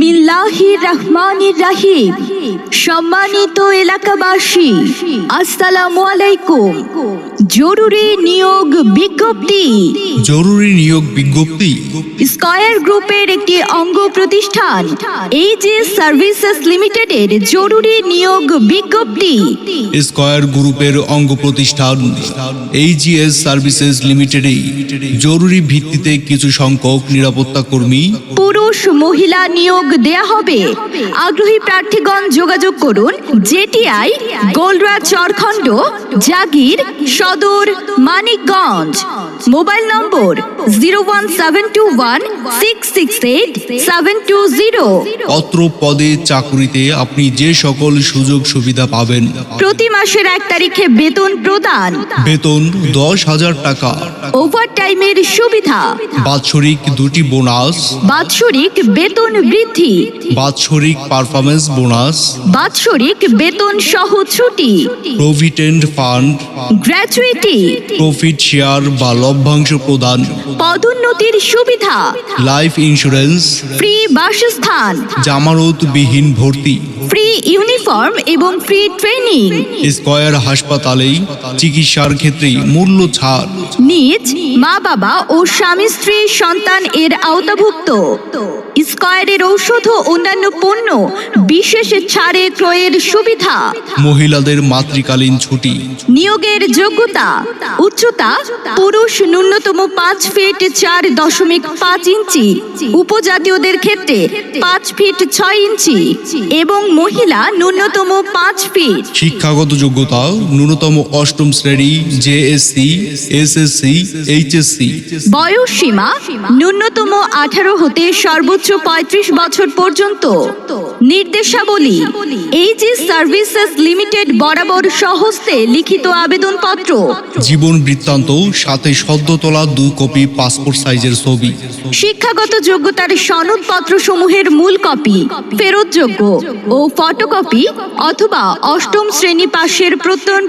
বিসমিল্লাহির রহমানির রহিম। সম্মানিত এলাকাবাসী, আসসালামু আলাইকুম। জরুরি নিয়োগ বিজ্ঞপ্তি। জরুরি নিয়োগ বিজ্ঞপ্তি। স্কয়ার গ্রুপের একটি অঙ্গ প্রতিষ্ঠান এইচএস সার্ভিসেস লিমিটেডের জরুরি নিয়োগ বিজ্ঞপ্তি। স্কয়ার গ্রুপের অঙ্গ প্রতিষ্ঠান এইচএস সার্ভিসেস লিমিটেডে জরুরি ভিত্তিতে কিছু সংখ্যক নিরাপত্তা কর্মী পুরুষ মহিলা নিয়োগ দেয়া হবে। আগ্রহী প্রার্থীগণ যোগাযোগ করুন জেটিআই, গোলরা চরখণ্ড, জাগির, সদর, মানিকগঞ্জ। মোবাইল নম্বর 01721668720। অত্র পদে চাকুরিতে আপনি যে সকল সুযোগ সুবিধা পাবেন: প্রতি মাসের 1 তারিখে বেতন প্রদান, বেতন 10,000 টাকা, ওভারটাইমের সুবিধা, বাৎসরিক 2টি বোনাস, বাৎসরিক বেতন বৃদ্ধি, বাৎসরিক পারফরমেন্স বোনাস, বাৎসরিক বেতন সহ ছুটি, provident fund, gratuity, profit share বা লভ্যাংশ প্রদান, পদোন্নতির সুবিধা, লাইফ ইন্স্যুরেন্স, ফ্রি বাসস্থান, জামানতবিহীন ভর্তি। ফ্রি ইউনিফর্ম এবং ফ্রি ট্রেনিং। স্কয়ার হাসপাতালেই চিকিৎসার ক্ষেত্রে মূল্য ছাড়। নিজ মা বাবা ও স্বামী স্ত্রী সন্তান এর আওতাভুক্ত। স্কয়ারের ঔষধ ও অন্যান্য পণ্য বিশেষ ছাড়ে ক্রয়ের সুবিধা। মহিলাদের মাতৃকালীন ছুটি। নিয়োগের যোগ্যতা: উচ্চতা পুরুষ ন্যূনতম 5 ফিট 4.5 ইঞ্চি, উপজাতীয়দের ক্ষেত্রে 5 ফিট 6 ইঞ্চি এবং মহিলা ন্যূনতম 5 ফিট। শিক্ষাগত যোগ্যতা: ন্যূনতম 8ম শ্রেণী, জেএসসি, এসএসসি, এইচএসসি। বয়স সীমা: ন্যূনতম 18 হতে সর্বোচ্চ 35 বছর পর্যন্ত। নির্দেশাবলী: এইচএস সার্ভিসেস লিমিটেড বরাবর স্বহস্তে লিখিত আবেদনপত্র, জীবন বৃত্তান্ত, সাথে সদ্য তোলা 2 কপি পাসপোর্ট সাইজের ছবি। শিক্ষাগত যোগ্যতার সনদপত্র সমূহের মূল কপি ফেরতযোগ্য ও ফটোকপি অথবা 8ম শ্রেণী পাশের প্রত্যয়ন